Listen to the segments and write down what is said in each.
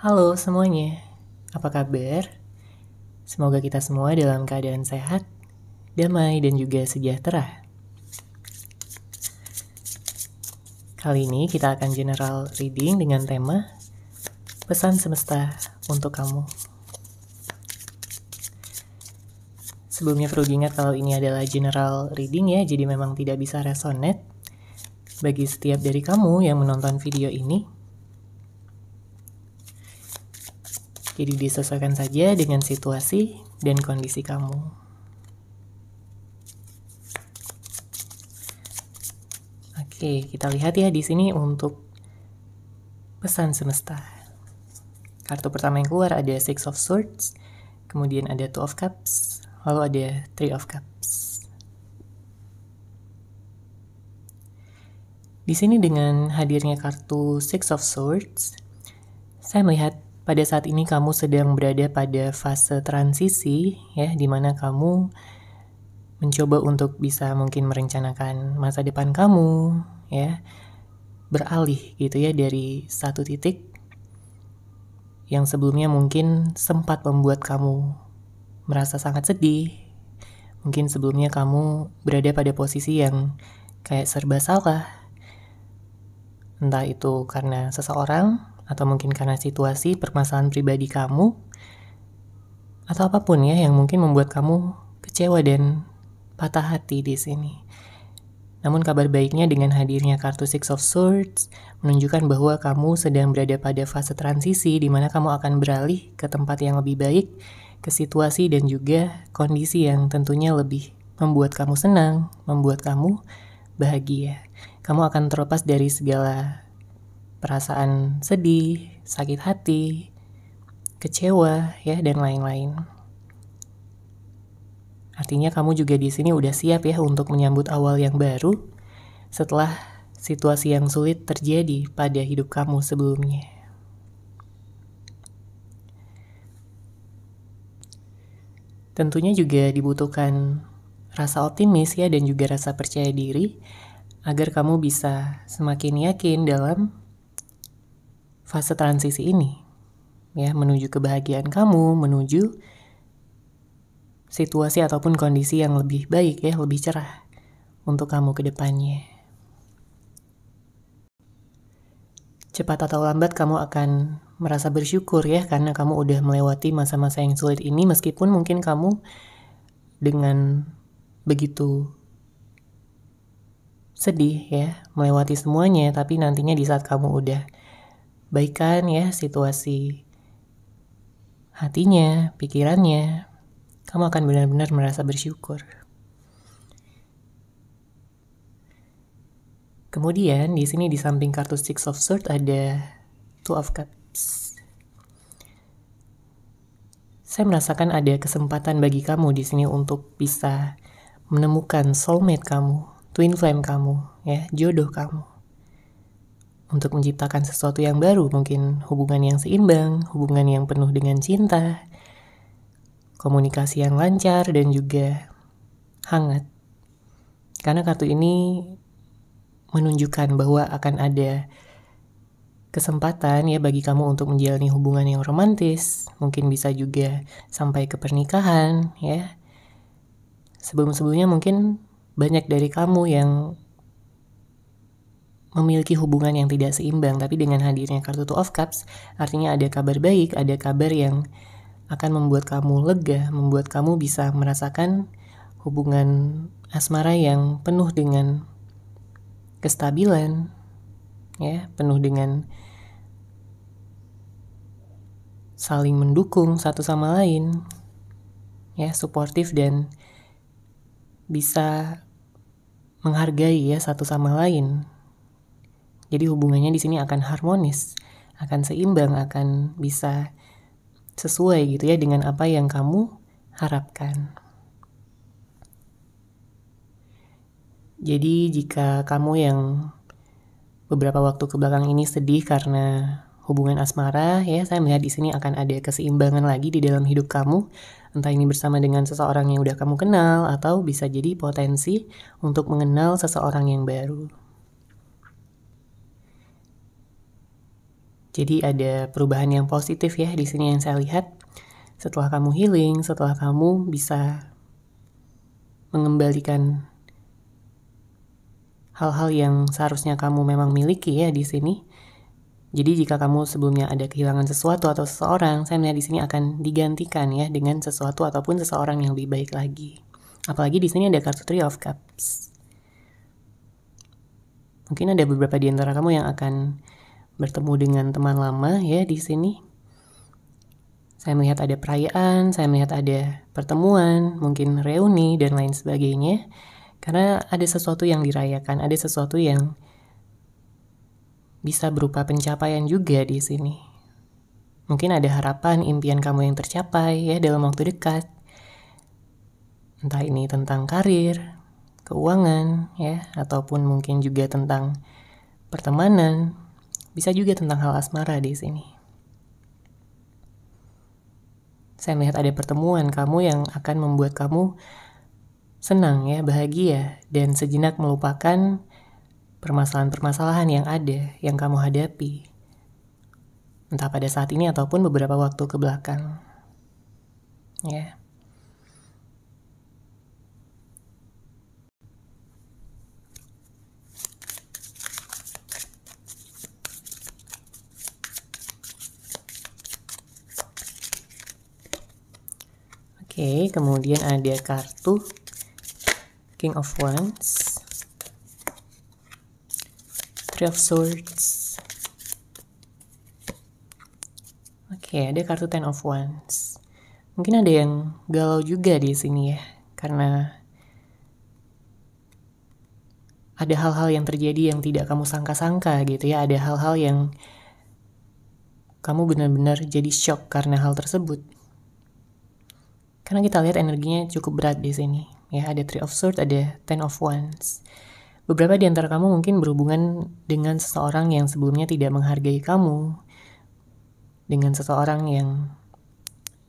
Halo semuanya, apa kabar? Semoga kita semua dalam keadaan sehat, damai, dan juga sejahtera. Kali ini kita akan general reading dengan tema Pesan Semesta untuk Kamu. Sebelumnya perlu diingat kalau ini adalah general reading ya, jadi memang tidak bisa resonate bagi setiap dari kamu yang menonton video ini. Jadi disesuaikan saja dengan situasi dan kondisi kamu. Oke, kita lihat ya di sini untuk pesan semesta. Kartu pertama yang keluar ada Six of Swords, kemudian ada Two of Cups, lalu ada Three of Cups. Di sini dengan hadirnya kartu Six of Swords, saya melihat pada saat ini kamu sedang berada pada fase transisi ya, di mana kamu mencoba untuk bisa mungkin merencanakan masa depan kamu ya, beralih gitu ya dari satu titik yang sebelumnya mungkin sempat membuat kamu merasa sangat sedih. Mungkin sebelumnya kamu berada pada posisi yang kayak serba salah, entah itu karena seseorang atau mungkin karena situasi permasalahan pribadi kamu, atau apapun ya yang mungkin membuat kamu kecewa dan patah hati di sini. Namun kabar baiknya dengan hadirnya kartu Six of Swords menunjukkan bahwa kamu sedang berada pada fase transisi di mana kamu akan beralih ke tempat yang lebih baik, ke situasi dan juga kondisi yang tentunya lebih membuat kamu senang, membuat kamu bahagia. Kamu akan terlepas dari segala perasaan sedih, sakit hati, kecewa, ya, dan lain-lain. Artinya kamu juga di sini udah siap ya untuk menyambut awal yang baru setelah situasi yang sulit terjadi pada hidup kamu sebelumnya. Tentunya juga dibutuhkan rasa optimis ya dan juga rasa percaya diri agar kamu bisa semakin yakin dalam fase transisi ini, ya, menuju kebahagiaan kamu, menuju situasi ataupun kondisi yang lebih baik ya, lebih cerah untuk kamu ke depannya. Cepat atau lambat kamu akan merasa bersyukur ya, karena kamu udah melewati masa-masa yang sulit ini, meskipun mungkin kamu dengan begitu sedih ya, melewati semuanya, tapi nantinya di saat kamu udah baikan ya situasi hatinya, pikirannya, kamu akan benar-benar merasa bersyukur. Kemudian di sini di samping kartu Six of Swords ada Two of Cups. Saya merasakan ada kesempatan bagi kamu di sini untuk bisa menemukan soulmate kamu, twin flame kamu, ya, jodoh kamu. Untuk menciptakan sesuatu yang baru, mungkin hubungan yang seimbang, hubungan yang penuh dengan cinta, komunikasi yang lancar dan juga hangat. Karena kartu ini menunjukkan bahwa akan ada kesempatan ya bagi kamu untuk menjalani hubungan yang romantis, mungkin bisa juga sampai ke pernikahan ya. Sebelum-sebelumnya mungkin banyak dari kamu yang memiliki hubungan yang tidak seimbang, tapi dengan hadirnya kartu Two of Cups, artinya ada kabar baik, ada kabar yang akan membuat kamu lega, membuat kamu bisa merasakan hubungan asmara yang penuh dengan kestabilan, ya, penuh dengan saling mendukung satu sama lain, ya, suportif dan bisa menghargai ya satu sama lain. Jadi hubungannya di sini akan harmonis, akan seimbang, akan bisa sesuai gitu ya dengan apa yang kamu harapkan. Jadi jika kamu yang beberapa waktu kebelakang ini sedih karena hubungan asmara, ya, saya melihat di sini akan ada keseimbangan lagi di dalam hidup kamu. Entah ini bersama dengan seseorang yang udah kamu kenal atau bisa jadi potensi untuk mengenal seseorang yang baru. Jadi ada perubahan yang positif ya di sini yang saya lihat. Setelah kamu healing, setelah kamu bisa mengembalikan hal-hal yang seharusnya kamu memang miliki ya di sini. Jadi jika kamu sebelumnya ada kehilangan sesuatu atau seseorang, saya melihat di sini akan digantikan ya dengan sesuatu ataupun seseorang yang lebih baik lagi. Apalagi di sini ada kartu Three of Cups. Mungkin ada beberapa di antara kamu yang akan bertemu dengan teman lama ya di sini. Saya melihat ada perayaan, saya melihat ada pertemuan, mungkin reuni dan lain sebagainya. Karena ada sesuatu yang dirayakan, ada sesuatu yang bisa berupa pencapaian juga di sini. Mungkin ada harapan, impian kamu yang tercapai ya dalam waktu dekat. Entah ini tentang karir, keuangan ya, ataupun mungkin juga tentang pertemanan. Bisa juga tentang hal asmara di sini. Saya melihat ada pertemuan kamu yang akan membuat kamu senang ya, bahagia, dan sejenak melupakan permasalahan-permasalahan yang ada, yang kamu hadapi. Entah pada saat ini ataupun beberapa waktu ke belakang. Ya. Oke, kemudian ada kartu King of Wands, Three of Swords. Oke, ada kartu Ten of Wands. Mungkin ada yang galau juga di sini ya, karena ada hal-hal yang terjadi yang tidak kamu sangka-sangka gitu ya. Ada hal-hal yang kamu benar-benar jadi shock karena hal tersebut. Karena kita lihat energinya cukup berat di sini. Ya, ada Three of Swords, ada Ten of Wands. Beberapa di antara kamu mungkin berhubungan dengan seseorang yang sebelumnya tidak menghargai kamu. Dengan seseorang yang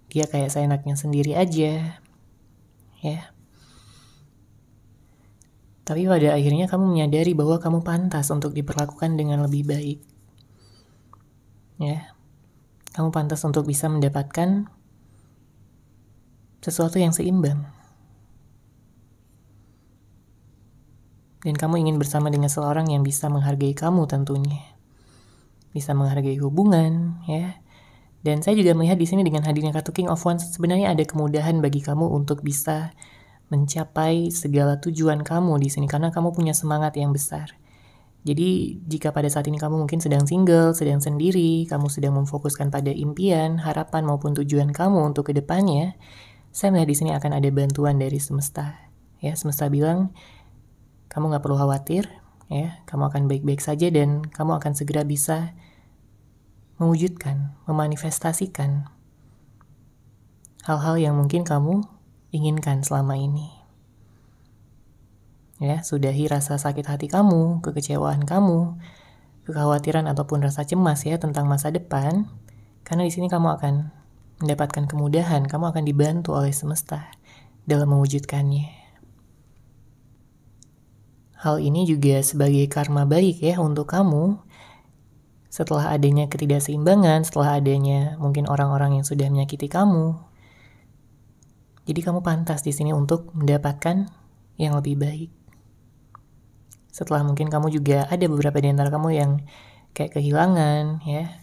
dia kayak seenaknya sendiri aja. Ya. Tapi pada akhirnya kamu menyadari bahwa kamu pantas untuk diperlakukan dengan lebih baik. Ya. Kamu pantas untuk bisa mendapatkan sesuatu yang seimbang. Dan kamu ingin bersama dengan seorang yang bisa menghargai kamu tentunya. Bisa menghargai hubungan, ya. Dan saya juga melihat di sini dengan hadirnya kartu King of Wands, sebenarnya ada kemudahan bagi kamu untuk bisa mencapai segala tujuan kamu di sini karena kamu punya semangat yang besar. Jadi jika pada saat ini kamu mungkin sedang single, sedang sendiri, kamu sedang memfokuskan pada impian, harapan maupun tujuan kamu untuk kedepannya, saya melihat di sini akan ada bantuan dari semesta. Ya, semesta bilang kamu nggak perlu khawatir, ya, kamu akan baik-baik saja dan kamu akan segera bisa mewujudkan, memanifestasikan hal-hal yang mungkin kamu inginkan selama ini. Ya, sudahi rasa sakit hati kamu, kekecewaan kamu, kekhawatiran ataupun rasa cemas ya tentang masa depan, karena di sini kamu akan mendapatkan kemudahan, kamu akan dibantu oleh semesta dalam mewujudkannya. Hal ini juga sebagai karma baik ya untuk kamu. Setelah adanya ketidakseimbangan, setelah adanya mungkin orang-orang yang sudah menyakiti kamu, jadi kamu pantas di sini untuk mendapatkan yang lebih baik. Setelah mungkin kamu juga ada beberapa di antara kamu yang kayak kehilangan, ya,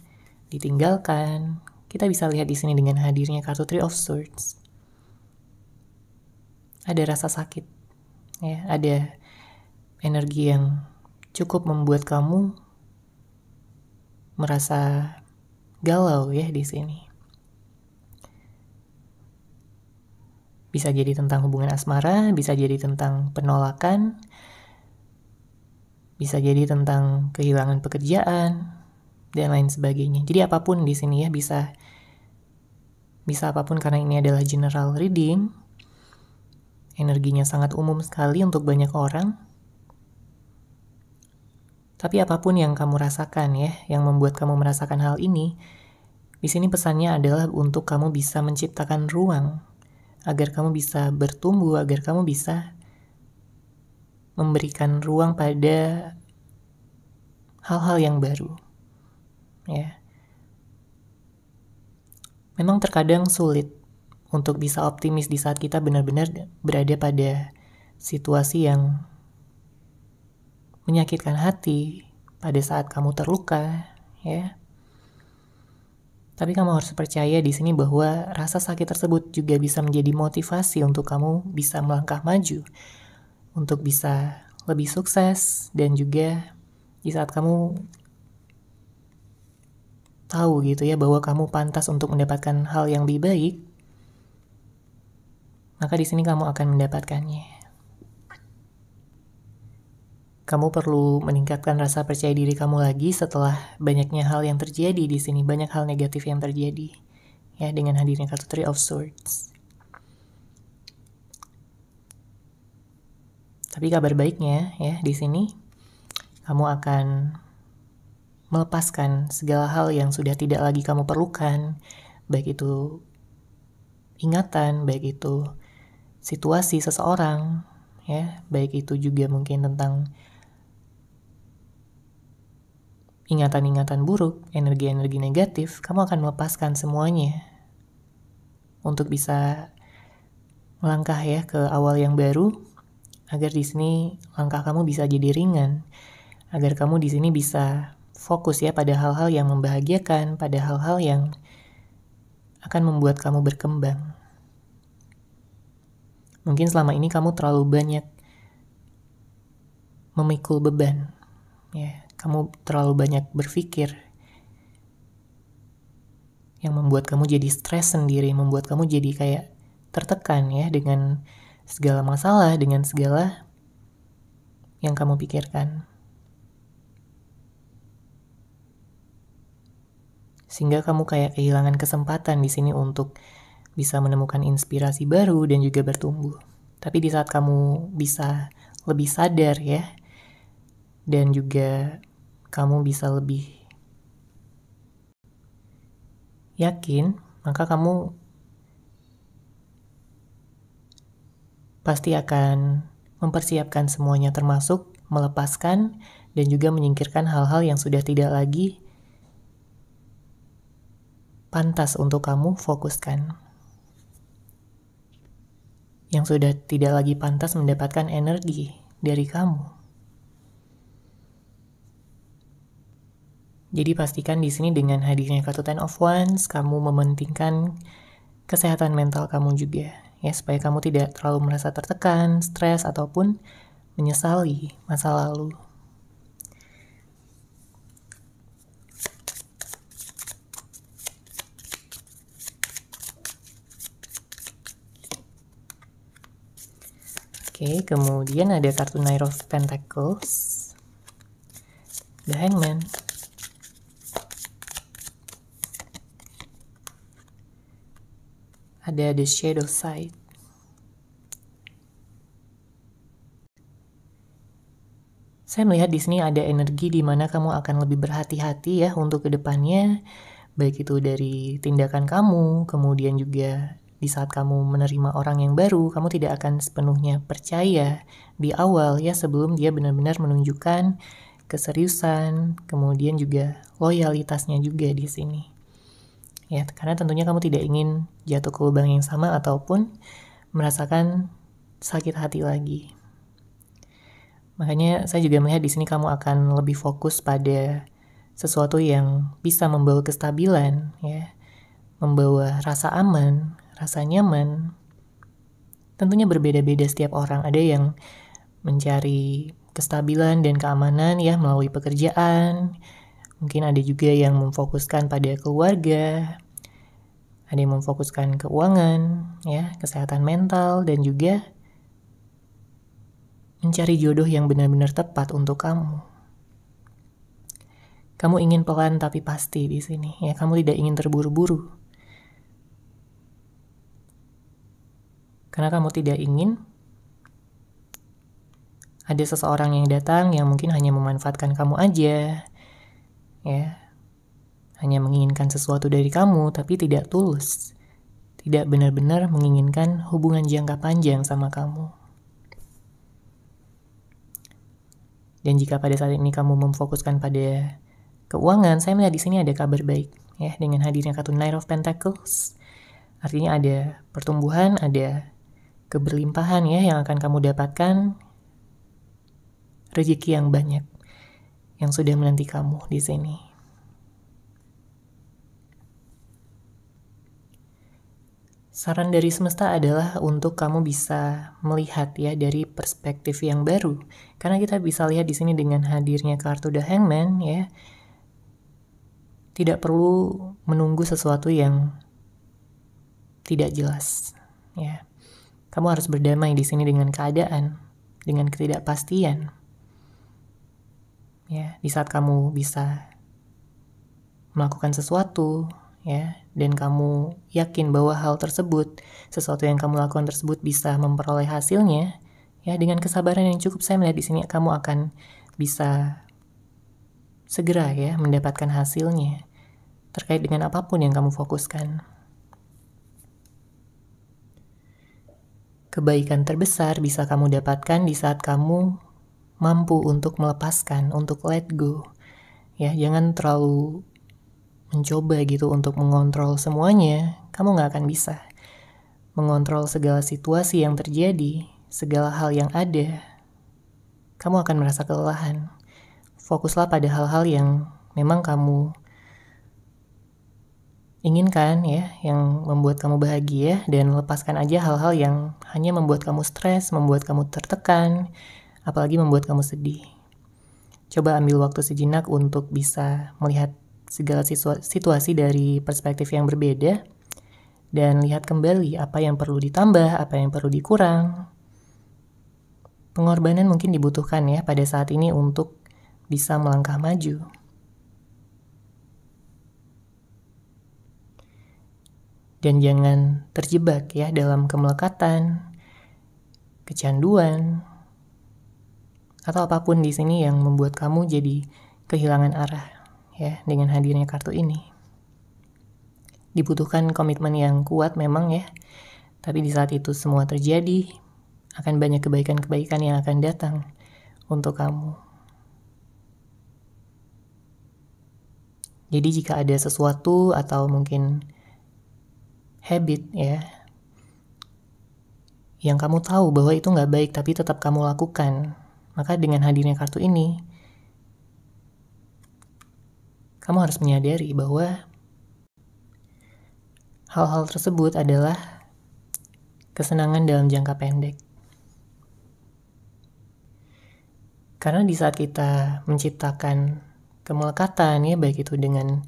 ditinggalkan, kita bisa lihat di sini dengan hadirnya kartu Three of Swords. Ada rasa sakit, ya, ada energi yang cukup membuat kamu merasa galau ya di sini. Bisa jadi tentang hubungan asmara, bisa jadi tentang penolakan, bisa jadi tentang kehilangan pekerjaan dan lain sebagainya. Jadi apapun di sini ya, bisa apapun karena ini adalah general reading. Energinya sangat umum sekali untuk banyak orang. Tapi apapun yang kamu rasakan ya, yang membuat kamu merasakan hal ini, di sini pesannya adalah untuk kamu bisa menciptakan ruang agar kamu bisa bertumbuh, agar kamu bisa memberikan ruang pada hal-hal yang baru. Ya. Memang terkadang sulit untuk bisa optimis di saat kita benar-benar berada pada situasi yang menyakitkan hati, pada saat kamu terluka, ya. Tapi kamu harus percaya di sini bahwa rasa sakit tersebut juga bisa menjadi motivasi untuk kamu bisa melangkah maju, untuk bisa lebih sukses, dan juga di saat kamu tahu gitu ya bahwa kamu pantas untuk mendapatkan hal yang lebih baik, maka di sini kamu akan mendapatkannya. Kamu perlu meningkatkan rasa percaya diri kamu lagi setelah banyaknya hal yang terjadi di sini, banyak hal negatif yang terjadi. Ya, dengan hadirnya kartu Three of Swords. Tapi kabar baiknya ya di sini kamu akan melepaskan segala hal yang sudah tidak lagi kamu perlukan, baik itu ingatan, baik itu situasi seseorang, ya, baik itu juga mungkin tentang ingatan-ingatan buruk, energi-energi negatif. Kamu akan melepaskan semuanya untuk bisa melangkah ya ke awal yang baru, agar di sini langkah kamu bisa jadi ringan, agar kamu di sini bisa fokus ya pada hal-hal yang membahagiakan, pada hal-hal yang akan membuat kamu berkembang. Mungkin selama ini kamu terlalu banyak memikul beban, ya, kamu terlalu banyak berpikir yang membuat kamu jadi stres sendiri, membuat kamu jadi kayak tertekan ya dengan segala masalah, dengan segala yang kamu pikirkan. Sehingga kamu kayak kehilangan kesempatan di sini untuk bisa menemukan inspirasi baru dan juga bertumbuh. Tapi di saat kamu bisa lebih sadar ya, dan juga kamu bisa lebih yakin, maka kamu pasti akan mempersiapkan semuanya, termasuk melepaskan dan juga menyingkirkan hal-hal yang sudah tidak lagi pantas untuk kamu fokuskan, yang sudah tidak lagi pantas mendapatkan energi dari kamu. Jadi pastikan di sini dengan hadirnya kartu Ten of Wands, kamu mementingkan kesehatan mental kamu juga, ya, supaya kamu tidak terlalu merasa tertekan, stres, ataupun menyesali masa lalu. Oke, kemudian ada kartu Knight of Pentacles, The Hangman, ada The Shadow Side. Saya melihat di sini ada energi di mana kamu akan lebih berhati-hati ya untuk kedepannya, baik itu dari tindakan kamu, kemudian juga di saat kamu menerima orang yang baru, kamu tidak akan sepenuhnya percaya di awal ya, sebelum dia benar-benar menunjukkan keseriusan, kemudian juga loyalitasnya juga di sini. Ya, karena tentunya kamu tidak ingin jatuh ke lubang yang sama ataupun merasakan sakit hati lagi. Makanya saya juga melihat di sini kamu akan lebih fokus pada sesuatu yang bisa membawa kestabilan, ya, membawa rasa aman, rasa nyaman. Tentunya berbeda-beda setiap orang. Ada yang mencari kestabilan dan keamanan ya melalui pekerjaan. Mungkin ada juga yang memfokuskan pada keluarga. Ada yang memfokuskan keuangan, ya, kesehatan mental, dan juga mencari jodoh yang benar-benar tepat untuk kamu. Kamu ingin pelan tapi pasti di sini, ya. Kamu tidak ingin terburu-buru. Karena kamu tidak ingin ada seseorang yang datang yang mungkin hanya memanfaatkan kamu aja, ya, hanya menginginkan sesuatu dari kamu tapi tidak tulus, tidak benar-benar menginginkan hubungan jangka panjang sama kamu. Dan jika pada saat ini kamu memfokuskan pada keuangan, saya melihat di sini ada kabar baik, ya, dengan hadirnya kartu Knight of Pentacles. Artinya ada pertumbuhan, ada keberlimpahan ya yang akan kamu dapatkan, rezeki yang banyak yang sudah menanti kamu di sini. Saran dari semesta adalah untuk kamu bisa melihat ya dari perspektif yang baru. Karena kita bisa lihat di sini dengan hadirnya kartu The Hangman ya. Tidak perlu menunggu sesuatu yang tidak jelas ya. Kamu harus berdamai di sini dengan keadaan, dengan ketidakpastian. Ya, di saat kamu bisa melakukan sesuatu ya, dan kamu yakin bahwa hal tersebut, sesuatu yang kamu lakukan tersebut bisa memperoleh hasilnya, ya dengan kesabaran yang cukup saya melihat di sini kamu akan bisa segera ya mendapatkan hasilnya terkait dengan apapun yang kamu fokuskan. Kebaikan terbesar bisa kamu dapatkan di saat kamu mampu untuk melepaskan, untuk let go. Ya, jangan terlalu mencoba gitu untuk mengontrol semuanya. Kamu gak akan bisa mengontrol segala situasi yang terjadi, segala hal yang ada. Kamu akan merasa kelelahan. Fokuslah pada hal-hal yang memang kamu inginkan ya, yang membuat kamu bahagia, dan lepaskan aja hal-hal yang hanya membuat kamu stres, membuat kamu tertekan, apalagi membuat kamu sedih. Coba ambil waktu sejenak untuk bisa melihat segala situasi dari perspektif yang berbeda, dan lihat kembali apa yang perlu ditambah, apa yang perlu dikurang. Pengorbanan mungkin dibutuhkan ya pada saat ini untuk bisa melangkah maju. Dan jangan terjebak ya dalam kemelekatan, kecanduan, atau apapun di sini yang membuat kamu jadi kehilangan arah ya dengan hadirnya kartu ini. Dibutuhkan komitmen yang kuat memang ya, tapi di saat itu semua terjadi, akan banyak kebaikan-kebaikan yang akan datang untuk kamu. Jadi jika ada sesuatu atau mungkin habit ya yang kamu tahu bahwa itu nggak baik tapi tetap kamu lakukan, maka dengan hadirnya kartu ini kamu harus menyadari bahwa hal-hal tersebut adalah kesenangan dalam jangka pendek. Karena di saat kita menciptakan kemelekatan ya, baik itu dengan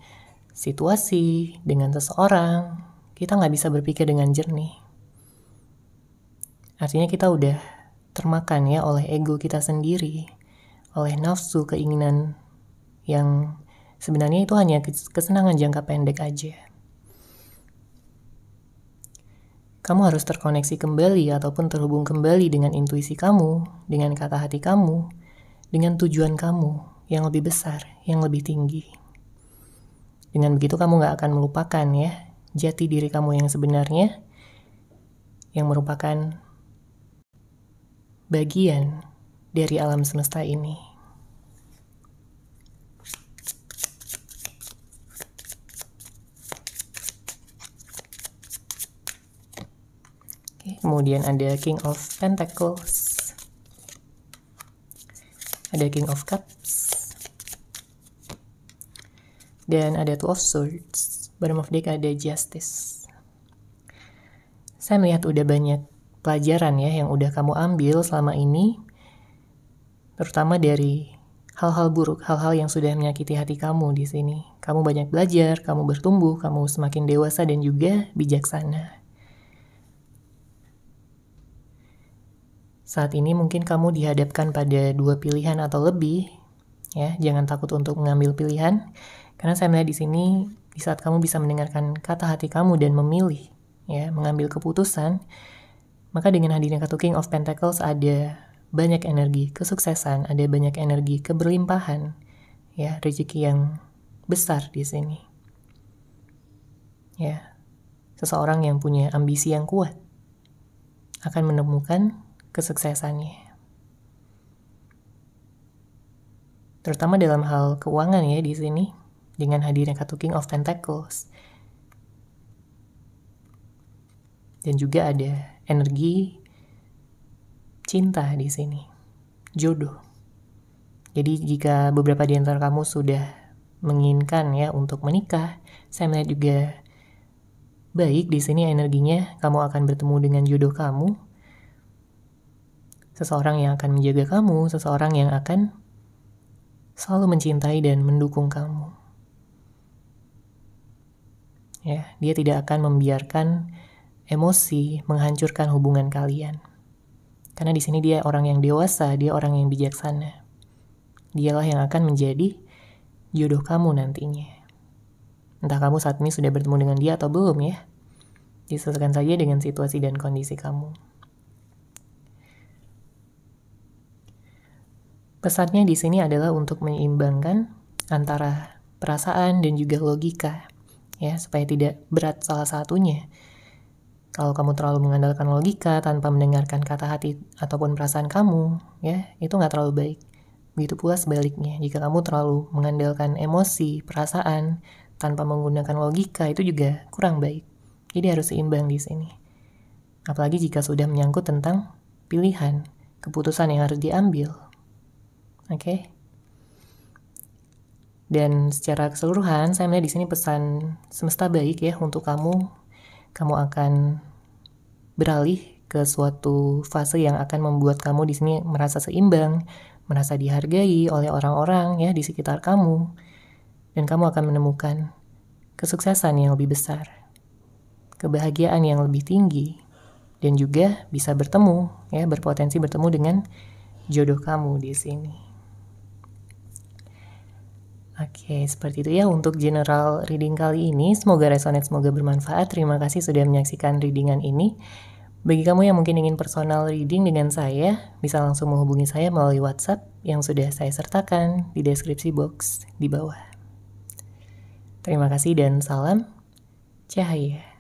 situasi, dengan seseorang, kita nggak bisa berpikir dengan jernih. Artinya kita udah termakan ya oleh ego kita sendiri, oleh nafsu, keinginan yang sebenarnya itu hanya kesenangan jangka pendek aja. Kamu harus terkoneksi kembali ataupun terhubung kembali dengan intuisi kamu, dengan kata hati kamu, dengan tujuan kamu yang lebih besar, yang lebih tinggi. Dengan begitu kamu gak akan melupakan ya jati diri kamu yang sebenarnya, yang merupakan bagian dari alam semesta ini. Oke, kemudian ada King of Pentacles, ada King of Cups, dan ada Two of Swords. Bottom of deck ada Justice. Saya melihat udah banyak pelajaran ya yang udah kamu ambil selama ini, terutama dari hal-hal buruk, hal-hal yang sudah menyakiti hati kamu di sini. Kamu banyak belajar, kamu bertumbuh, kamu semakin dewasa dan juga bijaksana. Saat ini mungkin kamu dihadapkan pada dua pilihan atau lebih, ya. Jangan takut untuk mengambil pilihan, karena saya melihat di sini di saat kamu bisa mendengarkan kata hati kamu dan memilih, ya, mengambil keputusan, maka dengan hadirnya kartu King of Pentacles ada banyak energi kesuksesan, ada banyak energi keberlimpahan, ya, rezeki yang besar di sini. Ya, seseorang yang punya ambisi yang kuat akan menemukan kesuksesannya. Terutama dalam hal keuangan ya di sini. dengan hadirnya kartu King of Pentacles. Dan juga ada energi cinta di sini, jodoh. Jadi jika beberapa di antara kamu sudah menginginkan ya untuk menikah, saya melihat juga baik di sini energinya kamu akan bertemu dengan jodoh kamu. Seseorang yang akan menjaga kamu, seseorang yang akan selalu mencintai dan mendukung kamu. Ya, dia tidak akan membiarkan emosi menghancurkan hubungan kalian. Karena di sini dia orang yang dewasa, dia orang yang bijaksana. Dialah yang akan menjadi jodoh kamu nantinya. Entah kamu saat ini sudah bertemu dengan dia atau belum ya. Disesuaikan saja dengan situasi dan kondisi kamu. Pesannya di sini adalah untuk menyeimbangkan antara perasaan dan juga logika, ya, supaya tidak berat salah satunya. Kalau kamu terlalu mengandalkan logika tanpa mendengarkan kata hati ataupun perasaan kamu, ya, itu nggak terlalu baik. Begitu pula sebaliknya, jika kamu terlalu mengandalkan emosi, perasaan tanpa menggunakan logika, itu juga kurang baik. Jadi harus seimbang di sini. Apalagi jika sudah menyangkut tentang pilihan, keputusan yang harus diambil. Oke. Dan secara keseluruhan saya melihat di sini pesan semesta baik ya untuk kamu. Kamu akan beralih ke suatu fase yang akan membuat kamu di sini merasa seimbang, merasa dihargai oleh orang-orang ya di sekitar kamu. Dan kamu akan menemukan kesuksesan yang lebih besar, kebahagiaan yang lebih tinggi, dan juga bisa bertemu ya, berpotensi bertemu dengan jodoh kamu di sini. Oke, seperti itu ya untuk general reading kali ini. Semoga resonate, semoga bermanfaat. Terima kasih sudah menyaksikan readingan ini. Bagi kamu yang mungkin ingin personal reading dengan saya, bisa langsung menghubungi saya melalui WhatsApp yang sudah saya sertakan di deskripsi box di bawah. Terima kasih dan salam cahaya.